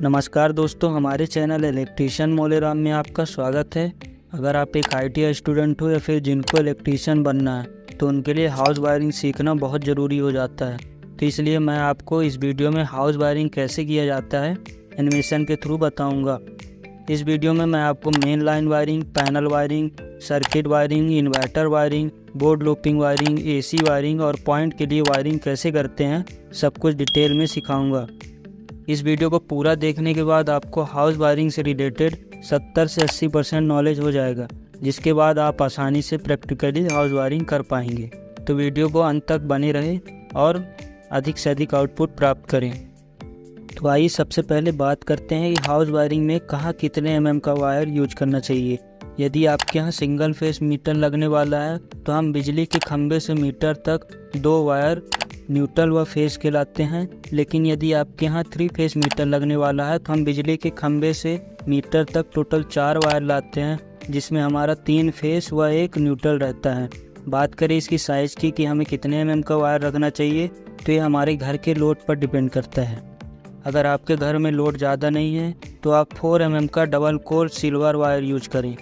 नमस्कार दोस्तों, हमारे चैनल इलेक्ट्रीशियन मोलेराम में आपका स्वागत है। अगर आप एक ITI स्टूडेंट हो या फिर जिनको इलेक्ट्रीशियन बनना है तो उनके लिए हाउस वायरिंग सीखना बहुत ज़रूरी हो जाता है। तो इसलिए मैं आपको इस वीडियो में हाउस वायरिंग कैसे किया जाता है एनिमेशन के थ्रू बताऊंगा। इस वीडियो में मैं आपको main line wiring, panel wiring, circuit wiring, inverter wiring, board looping wiring, AC wiring और पॉइंट के लिए वायरिंग कैसे करते हैं सब कुछ डिटेल में सिखाऊंगा। इस वीडियो को पूरा देखने के बाद आपको हाउस वायरिंग से रिलेटेड 70 से 80% नॉलेज हो जाएगा, जिसके बाद आप आसानी से प्रैक्टिकली हाउस वायरिंग कर पाएंगे। तो वीडियो को अंत तक बने रहें और अधिक से अधिक आउटपुट प्राप्त करें। तो आइए सबसे पहले बात करते हैं कि हाउस वायरिंग में कहाँ कितने mm का वायर यूज करना चाहिए। यदि आपके यहाँ सिंगल फेस मीटर लगने वाला है तो हम बिजली के खंभे से मीटर तक 2 वायर न्यूट्रल व फेस कहलाते हैं। लेकिन यदि आपके यहाँ 3 फेस मीटर लगने वाला है तो हम बिजली के खंभे से मीटर तक टोटल 4 वायर लाते हैं, जिसमें हमारा 3 फेस व 1 न्यूट्रल रहता है। बात करें इसकी साइज़ की कि हमें कितने mm का वायर रखना चाहिए, तो ये हमारे घर के लोड पर डिपेंड करता है। अगर आपके घर में लोड ज़्यादा नहीं है तो आप 4 mm का double core silver wire use करें।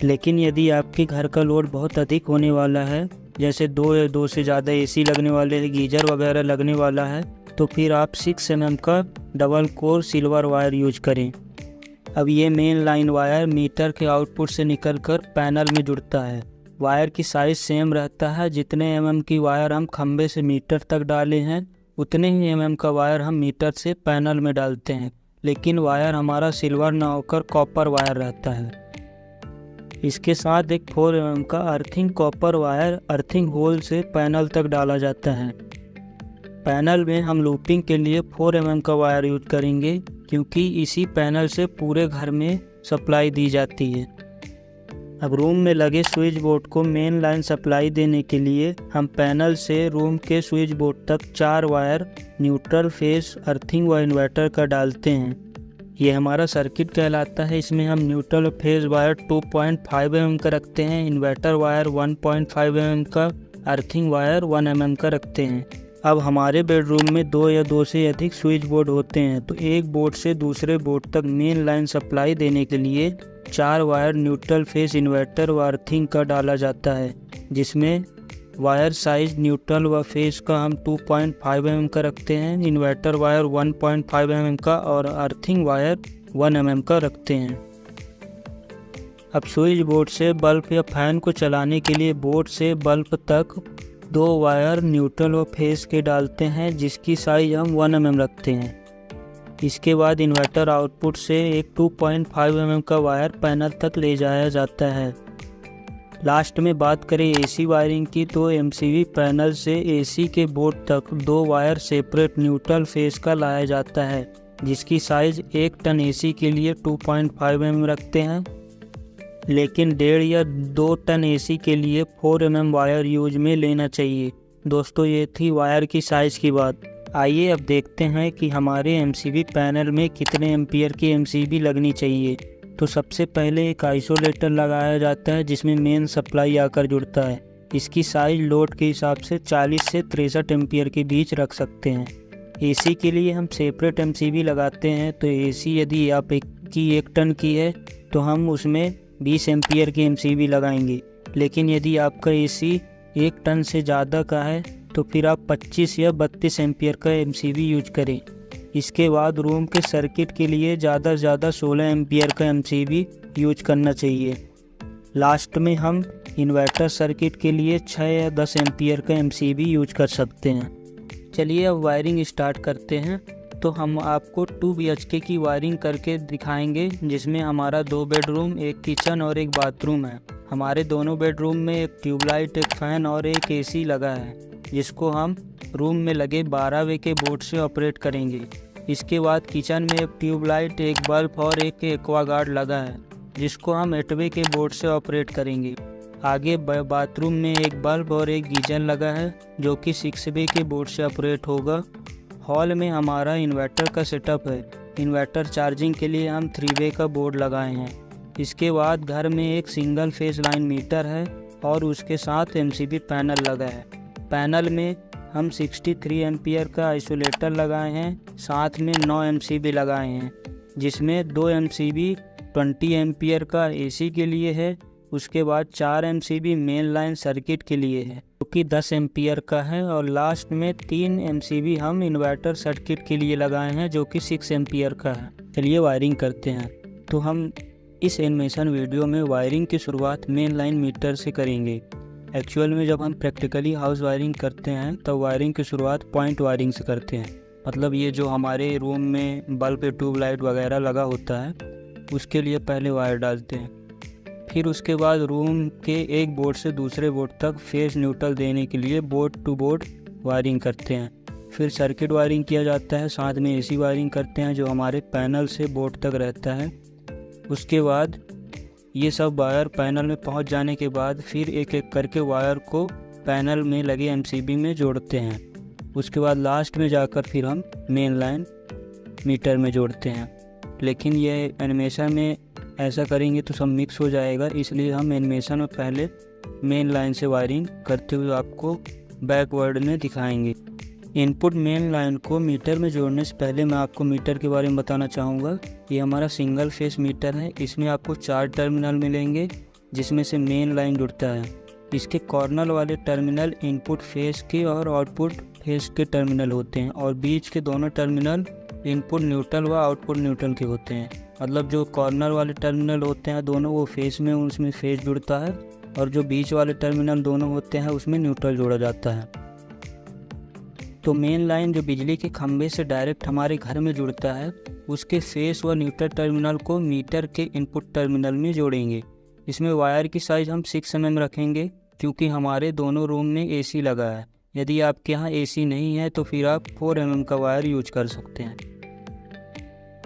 लेकिन यदि आपके घर का लोड बहुत अधिक होने वाला है, जैसे 2 या 2 से ज़्यादा AC लगने वाले हैं, गीजर वगैरह लगने वाला है, तो फिर आप 6 mm का double core silver wire use करें। अब ये मेन लाइन वायर मीटर के आउटपुट से निकलकर पैनल में जुड़ता है। वायर की साइज़ सेम रहता है। जितने mm की वायर हम खंभे से मीटर तक डाले हैं उतने ही mm का वायर हम मीटर से पैनल में डालते हैं, लेकिन वायर हमारा सिल्वर ना होकर कॉपर वायर रहता है। इसके साथ एक 4 mm का earthing copper wire earthing hole से पैनल तक डाला जाता है। पैनल में हम लूपिंग के लिए 4 mm का वायर यूज करेंगे, क्योंकि इसी पैनल से पूरे घर में सप्लाई दी जाती है। अब रूम में लगे स्विच बोर्ड को मेन लाइन सप्लाई देने के लिए हम पैनल से रूम के स्विच बोर्ड तक 4 वायर न्यूट्रल, फेस, अर्थिंग व इन्वर्टर का डालते हैं। ये हमारा सर्किट कहलाता है। इसमें हम न्यूट्रल फेज वायर 2.5 mm का रखते हैं, इन्वर्टर वायर 1.5 mm का, अर्थिंग वायर 1 mm का रखते हैं। अब हमारे बेडरूम में 2 या 2 से अधिक स्विच बोर्ड होते हैं, तो एक बोर्ड से दूसरे बोर्ड तक मेन लाइन सप्लाई देने के लिए 4 वायर न्यूट्रल फेज, इन्वर्टर व अर्थिंग का डाला जाता है, जिसमें वायर साइज न्यूट्रल व फेस का हम 2.5 mm का रखते हैं, इन्वर्टर वायर 1.5 mm का और अर्थिंग वायर 1 mm का रखते हैं। अब स्विच बोर्ड से बल्ब या फैन को चलाने के लिए बोर्ड से बल्ब तक 2 वायर न्यूट्रल व फेस के डालते हैं, जिसकी साइज हम 1 mm रखते हैं। इसके बाद इन्वर्टर आउटपुट से एक 2.5 mm का वायर पैनल तक ले जाया जाता है। लास्ट में बात करें AC वायरिंग की, तो MCB पैनल से AC के बोर्ड तक 2 वायर सेपरेट न्यूट्रल फेस का लाया जाता है, जिसकी साइज़ 1 टन AC के लिए 2.5 mm रखते हैं, लेकिन 1.5 या 2 टन AC के लिए 4 mm वायर यूज में लेना चाहिए। दोस्तों, ये थी वायर की साइज़ की बात। आइए अब देखते हैं कि हमारे MCB पैनल में कितने एम्पियर की MCB लगनी चाहिए। तो सबसे पहले एक आइसोलेटर लगाया जाता है, जिसमें मेन सप्लाई आकर जुड़ता है। इसकी साइज लोड के हिसाब से 40 से 63 एम्पियर के बीच रख सकते हैं। AC के लिए हम सेपरेट MCB लगाते हैं, तो AC यदि आप 1 टन की है तो हम उसमें 20 एम्पियर की MCB लगाएंगे। लेकिन यदि आपका AC 1 टन से ज़्यादा का है तो फिर आप 25 या 32 एम्पियर का MCB यूज करें। इसके बाद रूम के सर्किट के लिए ज़्यादा से ज़्यादा 16 एम्पियर का MCB यूज करना चाहिए। लास्ट में हम इन्वर्टर सर्किट के लिए 6 या 10 एम्पियर का MCB यूज कर सकते हैं। चलिए अब वायरिंग स्टार्ट करते हैं। तो हम आपको 2 BHK की वायरिंग करके दिखाएंगे, जिसमें हमारा 2 बेडरूम, 1 किचन और 1 बाथरूम है। हमारे दोनों बेडरूम में एक ट्यूबलाइट, एक फ़ैन और एक AC लगा है, जिसको हम रूम में लगे 12 वे के बोर्ड से ऑपरेट करेंगे। इसके बाद किचन में एक ट्यूबलाइट, एक बल्ब और एक एक्वागार्ड लगा है, जिसको हम 8 वे के बोर्ड से ऑपरेट करेंगे। आगे बाथरूम में एक बल्ब और एक गीजर लगा है, जो कि 6 वे के बोर्ड से ऑपरेट होगा। हॉल में हमारा इन्वर्टर का सेटअप है। इन्वर्टर चार्जिंग के लिए हम 3 वे का बोर्ड लगाए हैं। इसके बाद घर में एक सिंगल फेज लाइन मीटर है और उसके साथ MCB पैनल लगा है। पैनल में हम 63 एम्पियर का आइसोलेटर लगाए हैं, साथ में 9 MCB लगाए हैं, जिसमें 2 MCB 20 एम्पियर का AC के लिए है। उसके बाद 4 MCB मेन लाइन सर्किट के लिए है जो कि 10 एम्पियर का है, और लास्ट में 3 MCB हम इन्वर्टर सर्किट के लिए लगाए हैं जो कि 6 एम्पियर का है। चलिए वायरिंग करते हैं। तो हम इस एनिमेशन वीडियो में वायरिंग की शुरुआत मेन लाइन मीटर से करेंगे। एक्चुअल में जब हम प्रैक्टिकली हाउस वायरिंग करते हैं तब वायरिंग की शुरुआत पॉइंट वायरिंग से करते हैं। मतलब ये जो हमारे रूम में बल्ब ट्यूबलाइट वगैरह लगा होता है उसके लिए पहले वायर डालते हैं, फिर उसके बाद रूम के एक बोर्ड से दूसरे बोर्ड तक फेस न्यूट्रल देने के लिए बोर्ड टू बोर्ड वायरिंग करते हैं। फिर सर्किट वायरिंग किया जाता है, साथ में AC वायरिंग करते हैं जो हमारे पैनल से बोर्ड तक रहता है। उसके बाद ये सब वायर पैनल में पहुंच जाने के बाद फिर एक एक करके वायर को पैनल में लगे MCB में जोड़ते हैं। उसके बाद लास्ट में जाकर फिर हम मेन लाइन मीटर में जोड़ते हैं। लेकिन ये एनिमेशन में ऐसा करेंगे तो सब मिक्स हो जाएगा, इसलिए हम एनिमेशन में पहले मेन लाइन से वायरिंग करते हुए आपको बैकवर्ड में दिखाएंगे। इनपुट मेन लाइन को मीटर में जोड़ने से पहले मैं आपको मीटर के बारे में बताना चाहूँगा। ये हमारा सिंगल फेस मीटर है। इसमें आपको 4 टर्मिनल मिलेंगे जिसमें से मेन लाइन जुड़ता है। इसके कॉर्नर वाले टर्मिनल इनपुट फेस के और आउटपुट फेस के टर्मिनल होते हैं, और बीच के दोनों टर्मिनल इनपुट न्यूट्रल व आउटपुट न्यूट्रल के होते हैं। मतलब जो कॉर्नर वाले टर्मिनल होते हैं दोनों वो फेस में, उसमें फेस जुड़ता है, और जो बीच वाले टर्मिनल दोनों होते हैं उसमें न्यूट्रल जोड़ा जाता है। तो मेन लाइन जो बिजली के खंभे से डायरेक्ट हमारे घर में जुड़ता है उसके फेस व न्यूट्रल टर्मिनल को मीटर के इनपुट टर्मिनल में जोड़ेंगे। इसमें वायर की साइज़ हम 6 mm रखेंगे क्योंकि हमारे दोनों रूम में AC लगा है। यदि आपके यहाँ AC नहीं है तो फिर आप 4 mm का वायर यूज कर सकते हैं।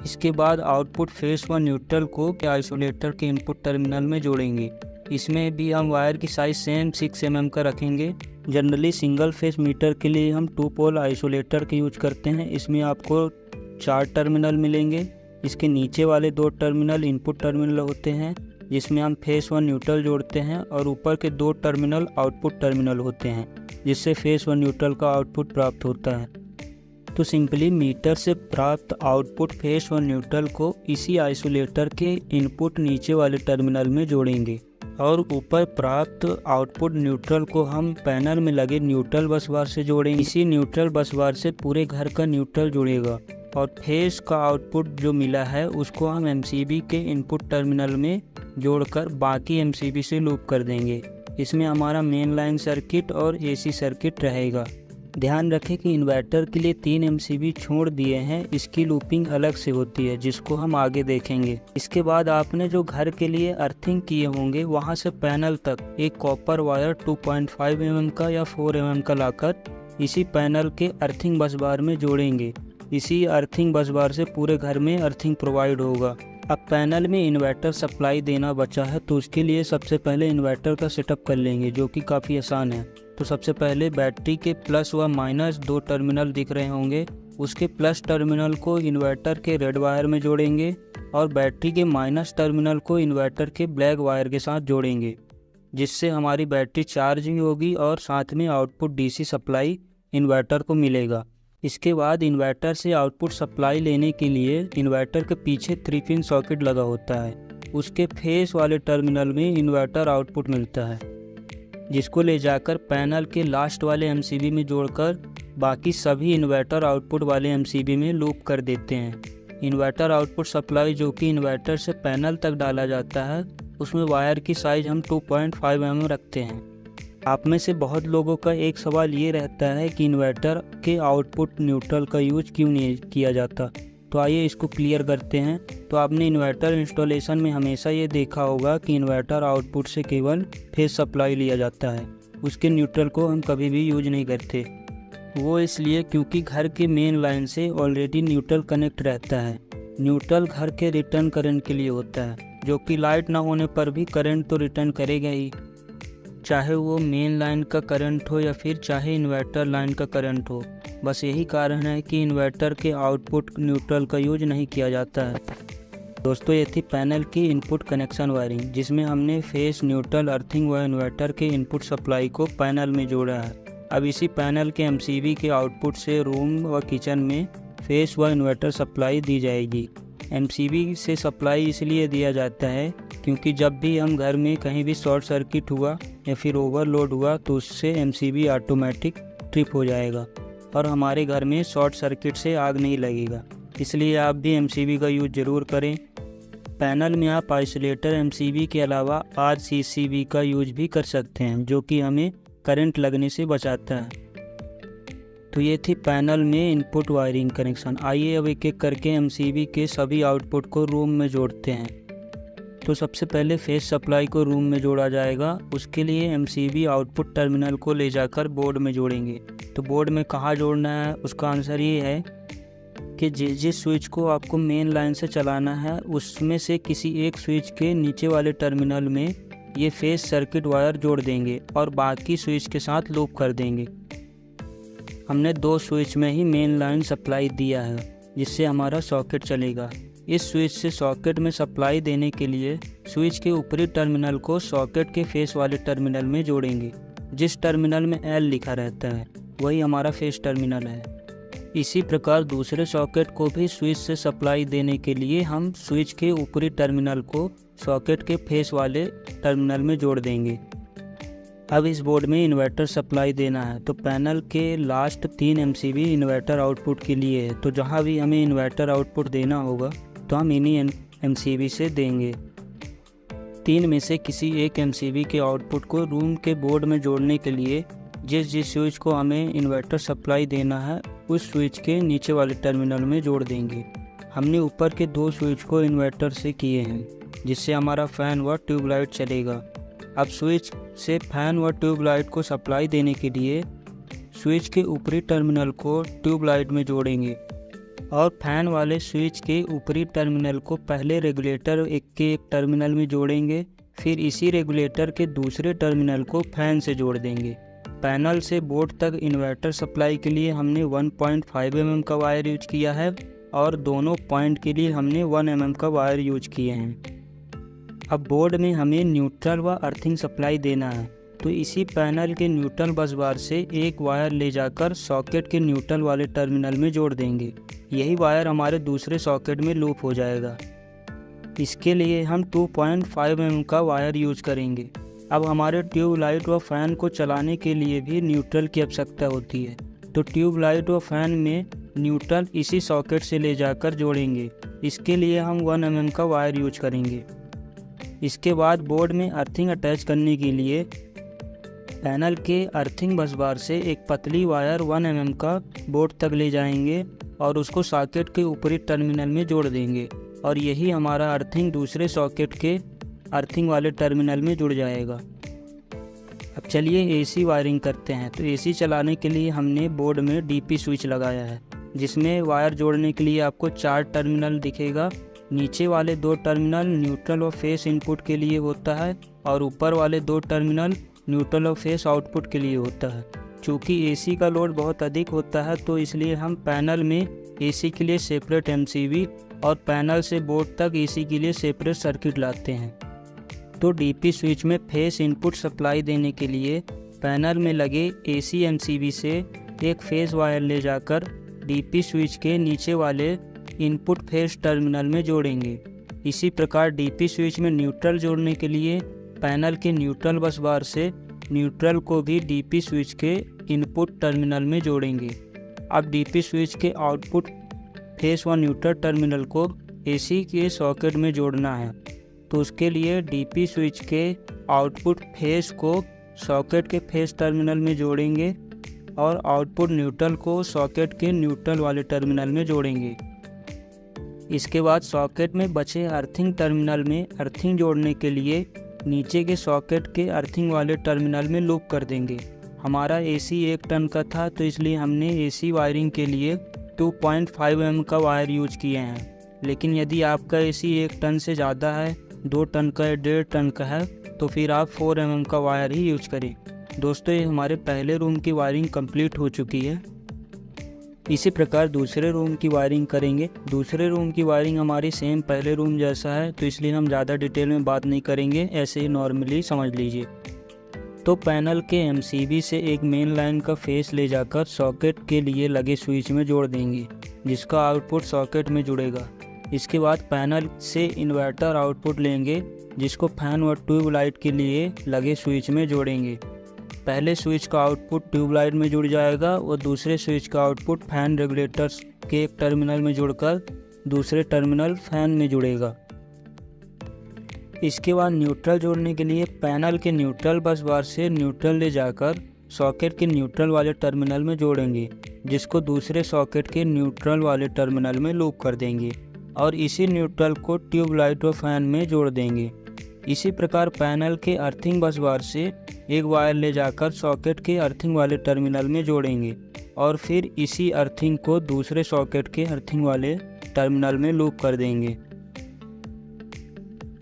इसके बाद आउटपुट फेस व न्यूट्रल को आइसोलेटर के इनपुट टर्मिनल में जोड़ेंगे। इसमें भी हम वायर की साइज़ सेम 6 mm का रखेंगे। जनरली सिंगल फेस मीटर के लिए हम 2 पोल आइसोलेटर के यूज करते हैं। इसमें आपको 4 टर्मिनल मिलेंगे। इसके नीचे वाले 2 टर्मिनल इनपुट टर्मिनल होते हैं जिसमें हम फेस व न्यूट्रल जोड़ते हैं, और ऊपर के 2 टर्मिनल आउटपुट टर्मिनल होते हैं जिससे फेस व न्यूट्रल का आउटपुट प्राप्त होता है। तो सिंपली मीटर से प्राप्त आउटपुट फेस व न्यूट्रल को इसी आइसोलेटर के इनपुट नीचे वाले टर्मिनल में जोड़ेंगे, और ऊपर प्राप्त आउटपुट न्यूट्रल को हम पैनल में लगे न्यूट्रल बस बार से जोड़ेंगे। इसी न्यूट्रल बस बार से पूरे घर का न्यूट्रल जुड़ेगा, और फेस का आउटपुट जो मिला है उसको हम MCB के इनपुट टर्मिनल में जोड़कर बाकी MCB से लूप कर देंगे। इसमें हमारा मेन लाइन सर्किट और AC सर्किट रहेगा। ध्यान रखें कि इन्वर्टर के लिए 3 MCB छोड़ दिए हैं, इसकी लूपिंग अलग से होती है जिसको हम आगे देखेंगे। इसके बाद आपने जो घर के लिए अर्थिंग किए होंगे वहां से पैनल तक एक कॉपर वायर 2.5 mm का या 4 mm का लाकर इसी पैनल के अर्थिंग बस बार में जोड़ेंगे। इसी अर्थिंग बस बार से पूरे घर में अर्थिंग प्रोवाइड होगा। अब पैनल में इन्वर्टर सप्लाई देना बचा है तो उसके लिए सबसे पहले इन्वर्टर का सेटअप कर लेंगे जो कि काफ़ी आसान है। तो सबसे पहले बैटरी के प्लस व माइनस 2 टर्मिनल दिख रहे होंगे, उसके प्लस टर्मिनल को इन्वर्टर के रेड वायर में जोड़ेंगे और बैटरी के माइनस टर्मिनल को इन्वर्टर के ब्लैक वायर के साथ जोड़ेंगे, जिससे हमारी बैटरी चार्जिंग होगी और साथ में आउटपुट DC सप्लाई इन्वर्टर को मिलेगा। इसके बाद इन्वर्टर से आउटपुट सप्लाई लेने के लिए इन्वर्टर के पीछे 3 पिन सॉकेट लगा होता है, उसके फेस वाले टर्मिनल में इन्वर्टर आउटपुट मिलता है, जिसको ले जाकर पैनल के लास्ट वाले MCB में जोड़कर बाकी सभी इन्वर्टर आउटपुट वाले MCB में लूप कर देते हैं। इन्वर्टर आउटपुट सप्लाई जो कि इन्वर्टर से पैनल तक डाला जाता है उसमें वायर की साइज़ हम 2.5 mm रखते हैं। आप में से बहुत लोगों का एक सवाल ये रहता है कि इन्वर्टर के आउटपुट न्यूट्रल का यूज क्यों नहीं किया जाता, तो आइए इसको क्लियर करते हैं। तो आपने इन्वर्टर इंस्टॉलेशन में हमेशा ये देखा होगा कि इन्वर्टर आउटपुट से केवल फेस सप्लाई लिया जाता है, उसके न्यूट्रल को हम कभी भी यूज नहीं करते। वो इसलिए क्योंकि घर के मेन लाइन से ऑलरेडी न्यूट्रल कनेक्ट रहता है। न्यूट्रल घर के रिटर्न करंट के लिए होता है, जो कि लाइट ना होने पर भी करंट तो रिटर्न करेगा ही, चाहे वो मेन लाइन का करंट हो या फिर चाहे इन्वर्टर लाइन का करंट हो। बस यही कारण है कि इन्वर्टर के आउटपुट न्यूट्रल का यूज नहीं किया जाता है। दोस्तों, ये थी पैनल की इनपुट कनेक्शन वायरिंग, जिसमें हमने फेस, न्यूट्रल, अर्थिंग व इन्वर्टर के इनपुट सप्लाई को पैनल में जोड़ा है। अब इसी पैनल के एमसीबी के आउटपुट से रूम व किचन में फेस व इन्वर्टर सप्लाई दी जाएगी। एमसीबी से सप्लाई इसलिए दिया जाता है क्योंकि जब भी हम घर में कहीं भी शॉर्ट सर्किट हुआ या फिर ओवरलोड हुआ तो उससे एमसीबी ऑटोमेटिक ट्रिप हो जाएगा और हमारे घर में शॉर्ट सर्किट से आग नहीं लगेगा। इसलिए आप भी एमसीबी का यूज़ ज़रूर करें। पैनल में आप आइसोलेटर एमसीबी के अलावा आरसीसीबी का यूज भी कर सकते हैं, जो कि हमें करंट लगने से बचाता है। तो ये थी पैनल में इनपुट वायरिंग कनेक्शन। आइए अब एक एक करके एमसीबी के सभी आउटपुट को रूम में जोड़ते हैं। तो सबसे पहले फेस सप्लाई को रूम में जोड़ा जाएगा। उसके लिए एमसीबी आउटपुट टर्मिनल को ले जाकर बोर्ड में जोड़ेंगे। तो बोर्ड में कहाँ जोड़ना है, उसका आंसर ये है कि जिस स्विच को आपको मेन लाइन से चलाना है उसमें से किसी एक स्विच के नीचे वाले टर्मिनल में ये फेस सर्किट वायर जोड़ देंगे और बाकी स्विच के साथ लूप कर देंगे। हमने 2 स्विच में ही मेन लाइन सप्लाई दिया है जिससे हमारा सॉकेट चलेगा। इस स्विच से सॉकेट में सप्लाई देने के लिए स्विच के ऊपरी टर्मिनल को सॉकेट के फेस वाले टर्मिनल में जोड़ेंगे। जिस टर्मिनल में L लिखा रहता है वही हमारा फेस टर्मिनल है। इसी प्रकार दूसरे सॉकेट को भी स्विच से सप्लाई देने के लिए हम स्विच के ऊपरी टर्मिनल को सॉकेट के फेस वाले टर्मिनल में जोड़ देंगे। अब इस बोर्ड में इन्वर्टर सप्लाई देना है। तो पैनल के लास्ट 3 एमसीबी इन्वर्टर आउटपुट के लिए है। तो जहाँ भी हमें इन्वर्टर आउटपुट देना होगा तो हम इन्हीं एमसीबी से देंगे। 3 में से किसी एक एमसीबी के आउटपुट को रूम के बोर्ड में जोड़ने के लिए जिस स्विच को हमें इन्वर्टर सप्लाई देना है उस स्विच के नीचे वाले टर्मिनल में जोड़ देंगे। हमने ऊपर के 2 स्विच को इन्वर्टर से किए हैं जिससे हमारा फ़ैन व ट्यूबलाइट चलेगा। अब स्विच से फैन व ट्यूबलाइट को सप्लाई देने के लिए स्विच के ऊपरी टर्मिनल को ट्यूबलाइट में जोड़ेंगे और फैन वाले स्विच के ऊपरी टर्मिनल को पहले रेगुलेटर के एक टर्मिनल में जोड़ेंगे, फिर इसी रेगुलेटर के दूसरे टर्मिनल को फैन से जोड़ देंगे। पैनल से बोर्ड तक इन्वर्टर सप्लाई के लिए हमने 1.5 mm का वायर यूज किया है और दोनों पॉइंट के लिए हमने 1 mm का वायर यूज किए हैं। अब बोर्ड में हमें न्यूट्रल व अर्थिंग सप्लाई देना है। तो इसी पैनल के न्यूट्रल बस बार से एक वायर ले जाकर सॉकेट के न्यूट्रल वाले टर्मिनल में जोड़ देंगे। यही वायर हमारे दूसरे सॉकेट में लूप हो जाएगा। इसके लिए हम 2.5 mm का वायर यूज करेंगे। अब हमारे ट्यूबलाइट व फैन को चलाने के लिए भी न्यूट्रल की आवश्यकता होती है। तो ट्यूबलाइट व फैन में न्यूट्रल इसी सॉकेट से ले जाकर जोड़ेंगे। इसके लिए हम 1 mm का वायर यूज करेंगे। इसके बाद बोर्ड में अर्थिंग अटैच करने के लिए पैनल के अर्थिंग बस बार से एक पतली वायर 1 mm का बोर्ड तक ले जाएंगे और उसको सॉकेट के ऊपरी टर्मिनल में जोड़ देंगे और यही हमारा अर्थिंग दूसरे सॉकेट के अर्थिंग वाले टर्मिनल में जुड़ जाएगा। अब चलिए एसी वायरिंग करते हैं। तो एसी चलाने के लिए हमने बोर्ड में डीपी स्विच लगाया है जिसमें वायर जोड़ने के लिए आपको 4 टर्मिनल दिखेगा। नीचे वाले 2 टर्मिनल न्यूट्रल और फेस इनपुट के लिए होता है और ऊपर वाले 2 टर्मिनल न्यूट्रल और फेस आउटपुट के लिए होता है। चूँकि एसी का लोड बहुत अधिक होता है तो इसलिए हम पैनल में एसी के लिए सेपरेट एमसीबी और पैनल से बोर्ड तक एसी के लिए सेपरेट सर्किट लाते हैं। तो डीपी स्विच में फेस इनपुट सप्लाई देने के लिए पैनल में लगे एसी एमसीबी से एक फेस वायर ले जाकर डीपी स्विच के नीचे वाले इनपुट फेस टर्मिनल में जोड़ेंगे। इसी प्रकार डीपी स्विच में न्यूट्रल जोड़ने के लिए पैनल के न्यूट्रल बस बार से न्यूट्रल को भी डीपी स्विच के इनपुट टर्मिनल में जोड़ेंगे। अब डीपी स्विच के आउटपुट फेस व न्यूट्रल टर्मिनल को एसी के सॉकेट में जोड़ना है। तो उसके लिए डीपी स्विच के आउटपुट फेस को सॉकेट के फेस टर्मिनल में जोड़ेंगे और आउटपुट न्यूट्रल को सॉकेट के न्यूट्रल वाले टर्मिनल में जोड़ेंगे। इसके बाद सॉकेट में बचे अर्थिंग टर्मिनल में अर्थिंग जोड़ने के लिए नीचे के सॉकेट के अर्थिंग वाले टर्मिनल में लूप कर देंगे। हमारा एसी 1 टन का था तो इसलिए हमने एसी वायरिंग के लिए 2.5 mm का वायर यूज किए हैं। लेकिन यदि आपका एसी 1 टन से ज़्यादा है, 2 टन का या 1.5 टन का है, तो फिर आप 4 mm का वायर ही यूज करें। दोस्तों, ये हमारे पहले रूम की वायरिंग कंप्लीट हो चुकी है। इसी प्रकार दूसरे रूम की वायरिंग करेंगे। दूसरे रूम की वायरिंग हमारी सेम पहले रूम जैसा है तो इसलिए हम ज़्यादा डिटेल में बात नहीं करेंगे, ऐसे ही नॉर्मली समझ लीजिए। तो पैनल के एमसीबी से एक मेन लाइन का फेस ले जाकर सॉकेट के लिए लगे स्विच में जोड़ देंगे, जिसका आउटपुट सॉकेट में जुड़ेगा। इसके बाद पैनल से इन्वर्टर आउटपुट लेंगे, जिसको फैन व ट्यूबलाइट के लिए लगे स्विच में जोड़ेंगे। पहले स्विच का आउटपुट ट्यूबलाइट में जुड़ जाएगा और दूसरे स्विच का आउटपुट फैन रेगुलेटर्स के एक टर्मिनल में जुड़कर दूसरे टर्मिनल फैन में जुड़ेगा। इसके बाद न्यूट्रल जोड़ने के लिए पैनल के न्यूट्रल बस बार से न्यूट्रल ले जाकर सॉकेट के न्यूट्रल वाले टर्मिनल में जोड़ेंगे, जिसको दूसरे सॉकेट के न्यूट्रल वाले टर्मिनल में लूप कर देंगे और इसी न्यूट्रल को ट्यूबलाइट व फैन में जोड़ देंगे। इसी प्रकार पैनल के अर्थिंग बस बार से एक वायर ले जाकर सॉकेट के अर्थिंग वाले टर्मिनल में जोड़ेंगे और फिर इसी अर्थिंग को दूसरे सॉकेट के अर्थिंग वाले टर्मिनल में लूप कर देंगे।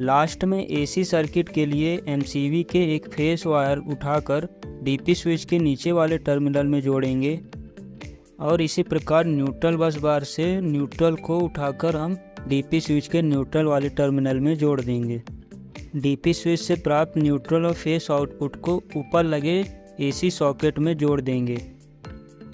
लास्ट में एसी सर्किट के लिए एमसीबी के एक फेस वायर उठाकर डीपी स्विच के नीचे वाले टर्मिनल में जोड़ेंगे और इसी प्रकार न्यूट्रल बस बार से न्यूट्रल को उठाकर हम डीपी स्विच के न्यूट्रल वाले टर्मिनल में जोड़ देंगे। डीपी स्विच से प्राप्त न्यूट्रल और फेस आउटपुट को ऊपर लगे एसी सॉकेट में जोड़ देंगे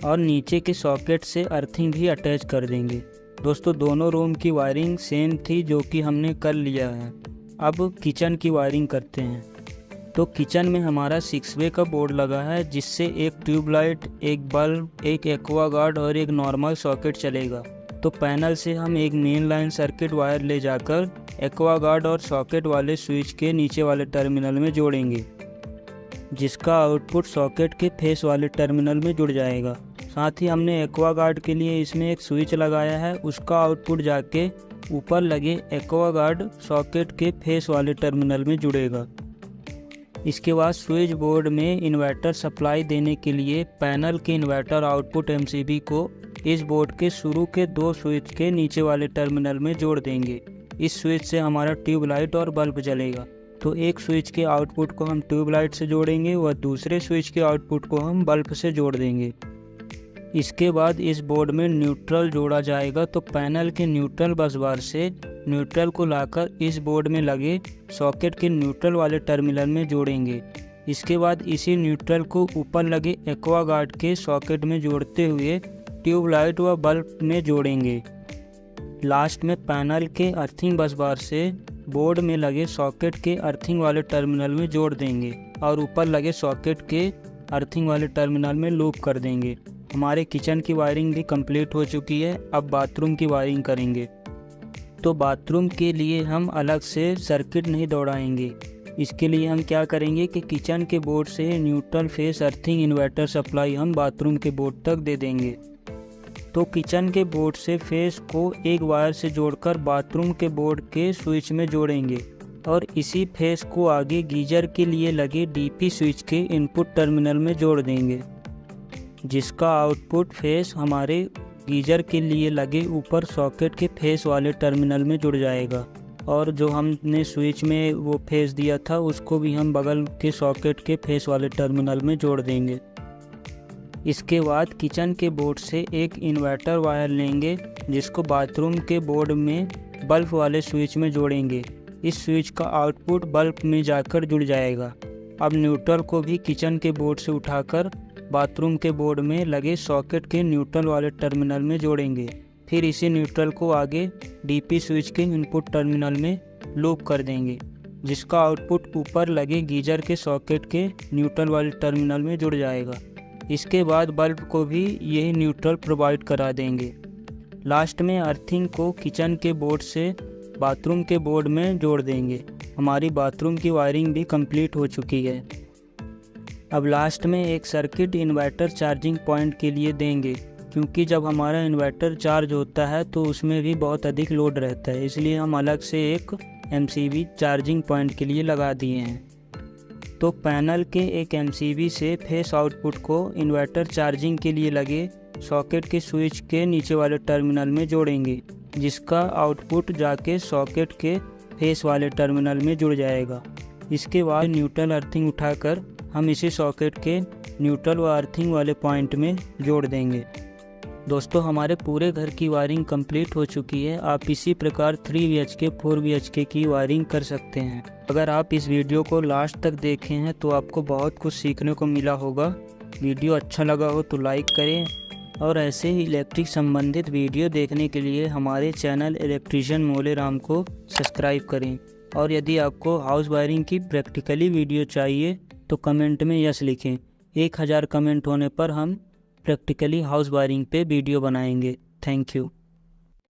और नीचे के सॉकेट से अर्थिंग भी अटैच कर देंगे। दोस्तों, दोनों रूम की वायरिंग सेम थी जो कि हमने कर लिया है। अब किचन की वायरिंग करते हैं। तो किचन में हमारा 6 वे का बोर्ड लगा है, जिससे एक ट्यूबलाइट, एक बल्ब, एक एक्वागार्ड और एक नॉर्मल सॉकेट चलेगा। तो पैनल से हम एक मेन लाइन सर्किट वायर ले जाकर एक्वागार्ड और सॉकेट वाले स्विच के नीचे वाले टर्मिनल में जोड़ेंगे, जिसका आउटपुट सॉकेट के फेस वाले टर्मिनल में जुड़ जाएगा। साथ ही हमने एक्वागार्ड के लिए इसमें एक स्विच लगाया है, उसका आउटपुट जाके ऊपर लगे एक्वागार्ड सॉकेट के फेस वाले टर्मिनल में जुड़ेगा। इसके बाद स्विच बोर्ड में इन्वर्टर सप्लाई देने के लिए पैनल के इन्वर्टर आउटपुट एमसीबी को इस बोर्ड के शुरू के 2 स्विच के नीचे वाले टर्मिनल में जोड़ देंगे। इस स्विच से हमारा ट्यूबलाइट और बल्ब जलेगा। तो एक स्विच के आउटपुट को हम ट्यूबलाइट से जोड़ेंगे व दूसरे स्विच के आउटपुट को हम बल्ब से जोड़ देंगे। इसके बाद इस बोर्ड में न्यूट्रल जोड़ा जाएगा। तो पैनल के न्यूट्रल बस बार से न्यूट्रल को लाकर इस बोर्ड में लगे सॉकेट के न्यूट्रल वाले टर्मिनल में जोड़ेंगे। इसके बाद इसी न्यूट्रल को ऊपर लगे एक्वागार्ड के सॉकेट में जोड़ते हुए ट्यूबलाइट व बल्ब में जोड़ेंगे। लास्ट में पैनल के अर्थिंग बस बार से बोर्ड में लगे सॉकेट के अर्थिंग वाले टर्मिनल में जोड़ देंगे और ऊपर लगे सॉकेट के अर्थिंग वाले टर्मिनल में लूप कर देंगे। हमारे किचन की वायरिंग भी कंप्लीट हो चुकी है। अब बाथरूम की वायरिंग करेंगे। तो बाथरूम के लिए हम अलग से सर्किट नहीं दौड़ाएंगे। इसके लिए हम क्या करेंगे कि किचन के बोर्ड से neutral face earthing inverter supply हम बाथरूम के बोर्ड तक दे देंगे। तो किचन के बोर्ड से फेस को एक वायर से जोड़कर बाथरूम के बोर्ड के स्विच में जोड़ेंगे और इसी फेस को आगे गीजर के लिए लगे डीपी स्विच के इनपुट टर्मिनल में जोड़ देंगे, जिसका आउटपुट फेस हमारे गीजर के लिए लगे ऊपर सॉकेट के फेस वाले टर्मिनल में जुड़ जाएगा और जो हमने स्विच में वो फेस दिया था उसको भी हम बगल के सॉकेट के फेस वाले टर्मिनल में जोड़ देंगे। इसके बाद किचन के बोर्ड से एक इन्वर्टर वायर लेंगे, जिसको बाथरूम के बोर्ड में बल्ब वाले स्विच में जोड़ेंगे। इस स्विच का आउटपुट बल्ब में जाकर जुड़ जाएगा। अब न्यूट्रल को भी किचन के बोर्ड से उठाकर बाथरूम के बोर्ड में लगे सॉकेट के न्यूट्रल वाले टर्मिनल में जोड़ेंगे। फिर इसी न्यूट्रल को आगे डीपी स्विच के इनपुट टर्मिनल में लूप कर देंगे, जिसका आउटपुट ऊपर लगे गीजर के सॉकेट के न्यूट्रल वाले टर्मिनल में जुड़ जाएगा। इसके बाद बल्ब को भी यही न्यूट्रल प्रोवाइड करा देंगे। लास्ट में अर्थिंग को किचन के बोर्ड से बाथरूम के बोर्ड में जोड़ देंगे। हमारी बाथरूम की वायरिंग भी कंप्लीट हो चुकी है। अब लास्ट में एक सर्किट इन्वर्टर चार्जिंग पॉइंट के लिए देंगे, क्योंकि जब हमारा इन्वर्टर चार्ज होता है तो उसमें भी बहुत अधिक लोड रहता है, इसलिए हम अलग से एक एमसीबी चार्जिंग पॉइंट के लिए लगा दिए हैं। तो पैनल के एक एमसीबी से फेस आउटपुट को इन्वर्टर चार्जिंग के लिए लगे सॉकेट के स्विच के नीचे वाले टर्मिनल में जोड़ेंगे, जिसका आउटपुट जाके सॉकेट के फेस वाले टर्मिनल में जुड़ जाएगा। इसके बाद न्यूट्रल अर्थिंग उठाकर हम इसी सॉकेट के न्यूट्रल व अर्थिंग वाले पॉइंट में जोड़ देंगे, दोस्तों हमारे पूरे घर की वायरिंग कंप्लीट हो चुकी है। आप इसी प्रकार 3 BHK 4 BHK की वायरिंग कर सकते हैं। अगर आप इस वीडियो को लास्ट तक देखे हैं तो आपको बहुत कुछ सीखने को मिला होगा। वीडियो अच्छा लगा हो तो लाइक करें और ऐसे ही इलेक्ट्रिक संबंधित वीडियो देखने के लिए हमारे चैनल इलेक्ट्रीशियन मोले राम को सब्सक्राइब करें। और यदि आपको हाउस वायरिंग की प्रैक्टिकली वीडियो चाहिए तो कमेंट में यस लिखें। 1000 कमेंट होने पर हम प्रैक्टिकली हाउस वायरिंग पे वीडियो बनाएंगे। Thank you.